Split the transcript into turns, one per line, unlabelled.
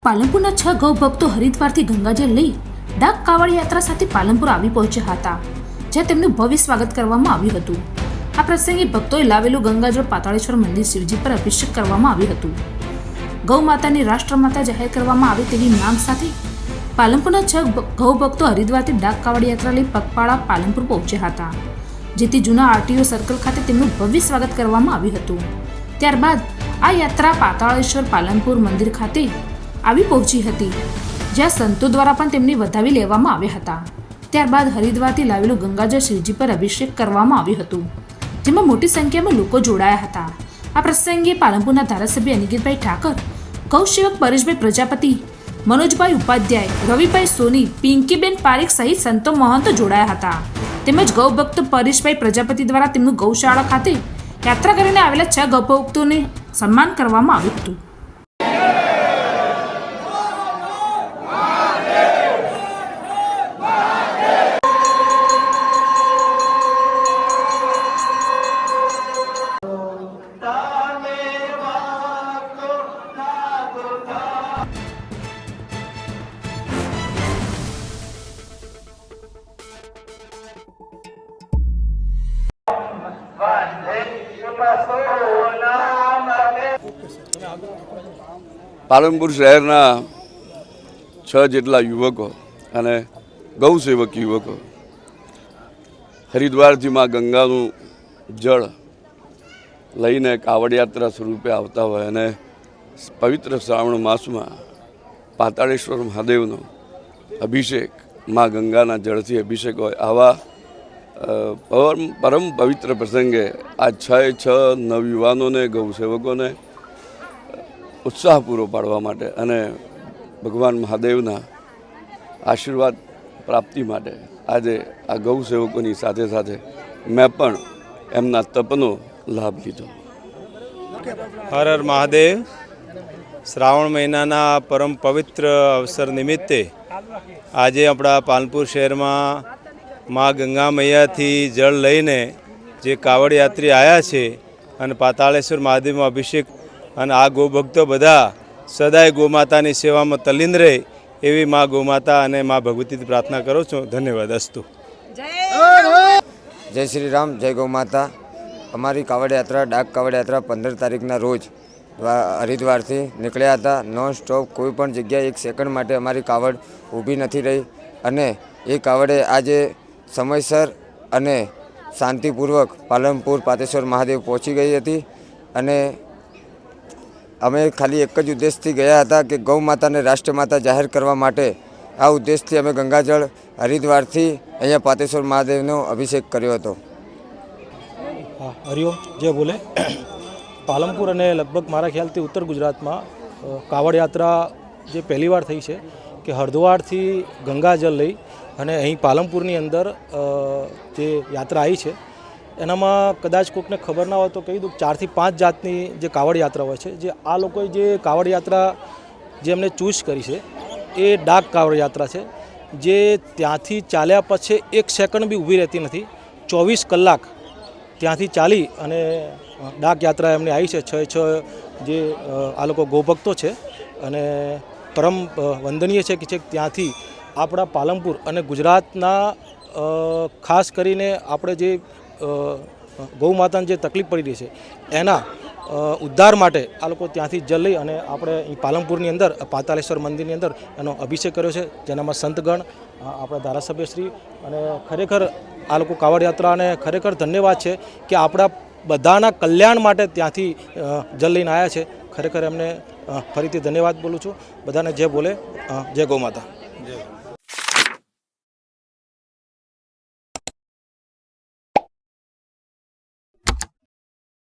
પાલનપુરના 6 ગૌ ભક્તો હરિદ્વારથી ગંગાજળ લઈ ડાક કાવડ યાત્રા સાથે પાલનપુર આવી પહોંચ્યા હતા, જ્યાં તેમનું ભવ્ય સ્વાગત કરવામાં આવ્યું હતું. આ પ્રસંગે ભક્તોએ લાવેલું ગંગાજળ પાતાળેશ્વર મંદિર શિવજી પર અભિષેક કરવામાં આવ્યું હતું. ગૌ માતાની રાષ્ટ્રમાતા જાહેર કરવામાં આવે તેવી માંગ સાથે પાલનપુરના 6 ગૌ ભક્તો હરિદ્વારથી ડાક કાવડ યાત્રા લઈ પગપાળા પાલનપુર પહોંચ્યા હતા, જેથી જૂના આરટીઓ સર્કલ ખાતે તેમનું ભવ્ય સ્વાગત કરવામાં આવ્યું હતું. ત્યારબાદ આ યાત્રા પાતાળેશ્વર પાલનપુર મંદિર ખાતે આવી પહોંચી હતી, જ્યાં સંતો દ્વારા પણ તેમને વધાવી લેવામાં આવ્યા હતા. ત્યારબાદ હરિદ્વારથી લાવેલું ગંગાજળ શિવજી પર અભિષેક કરવામાં આવ્યું હતું, જેમાં મોટી સંખ્યામાં લોકો જોડાયા હતા. આ પ્રસંગે પાલનપુરના ધારાસભ્ય અનિકેતભાઈ ઠાકર, ગૌસેવક પરેશભાઈ પ્રજાપતિ, મનોજભાઈ ઉપાધ્યાય, રવિભાઈ સોની, પિંકીબેન પારેખ સહિત સંતો મહંતો જોડાયા હતા. તેમજ ગૌભક્ત પરેશભાઈ પ્રજાપતિ દ્વારા તેમનું ગૌશાળા ખાતે યાત્રા કરીને આવેલા 6 ગૌભક્તોને સન્માન કરવામાં આવ્યું હતું.
પાલનપુર શહેરના 6 જેટલા યુવકો અને ગૌસેવક યુવકો હરિદ્વારથી માં ગંગાનું જળ લઈને કાવડ યાત્રા સ્વરૂપે આવતા હોય અને પવિત્ર શ્રાવણ માસમાં પાતાળેશ્વર મહાદેવનો અભિષેક માં ગંગાના જળથી અભિષેક હોય, આવા પરમ પવિત્ર પ્રસંગે આ 6 નવયુવાનોને ગૌસેવકોને ઉત્સાહ પૂરો પાડવા માટે અને ભગવાન મહાદેવના આશીર્વાદ પ્રાપ્તિ માટે આજે આ ગૌસેવકોની સાથે સાથે મેં પણ એમના તપનો લાભ લીધો.
હર હર મહાદેવ. શ્રાવણ મહિનાના પરમ પવિત્ર અવસર નિમિત્તે આજે આપણા પાલનપુર શહેરમાં મા ગંગા મૈયાથી જળ લઈને જે કાવડ યાત્રી આવ્યા છે અને પાતાળેશ્વર મહાદેવનો અભિષેક, અને આ ગૌભક્તો બધા સદાય ગૌમાતાની સેવામાં તલ્લીન રહે એવી મા ગૌમાતા અને મા ભગવતીથી પ્રાર્થના કરું છું. ધન્યવાદ. અસ્તુ.
જય શ્રી રામ, જય ગૌમાતા. અમારી કાવડ યાત્રા ડાક કાવડ યાત્રા 15 તારીખના રોજ હરિદ્વારથી નીકળ્યા હતા. નોન સ્ટોપ કોઈ પણ જગ્યાએ એક સેકન્ડ માટે અમારી કાવડ ઊભી નથી રહી અને એ કાવડે આજે સમયસર અને શાંતિપૂર્વક પાલનપુર પાતાળેશ્વર મહાદેવ પહોંચી ગઈ હતી. અને અમે ખાલી એક જ ઉદ્દેશથી ગયા હતા કે ગૌ માતાને રાષ્ટ્રમાતા જાહેર કરવા માટે. આ ઉદ્દેશથી અમે ગંગાજળ હરિદ્વારથી અહીંયા પાતાળેશ્વર મહાદેવનો અભિષેક કર્યો હતો.
હરિઓમ, જય બોલે. પાલનપુર અને લગભગ મારા ખ્યાલથી ઉત્તર ગુજરાતમાં કાવડ યાત્રા જે પહેલીવાર થઈ છે કે હરિદ્વારથી ગંગાજળ લઈ અને અહીં પાલનપુરની અંદર જે યાત્રા આવી છે, એનામાં કદાચ કોઈકને ખબર ના હોય તો કહી દઉં, 4 થી 5 જાતની જે કાવડ યાત્રા હોય છે. જે આ લોકોએ જે કાવડ યાત્રા જે એમને ચૂઝ કરી છે એ ડાક કાવડ યાત્રા છે, જે ત્યાંથી ચાલ્યા પછી 1 સેકન્ડ બી ઊભી રહેતી નથી. 24 કલાક ત્યાંથી ચાલી અને ડાક યાત્રા એમને આવી છે. 6 જે આ લોકો ગૌભક્તો છે અને પરમ વંદનીય છે કે ત્યાંથી આપણા પાલનપુર અને ગુજરાતના ખાસ કરીને આપણે જે ગૌ માતાને જે તકલીફ પડી રહી છે એના ઉદ્ધાર માટે આ લોકો ત્યાંથી જલ લઈ અને આપણે અહીં પાલનપુરની અંદર પાતાળેશ્વર મંદિરની અંદર એનો અભિષેક કર્યો છે, જેનામાં સંતગણ, આપણા ધારાસભ્યશ્રી અને ખરેખર આ લોકો કાવડ યાત્રાને ખરેખર ધન્યવાદ છે કે આપણા બધાના કલ્યાણ માટે ત્યાંથી જલ લઈને આવ્યા છે. ખરેખર એમને ફરીથી ધન્યવાદ બોલું છું. બધાને જય બોલે, જય ગૌ માતા. જય.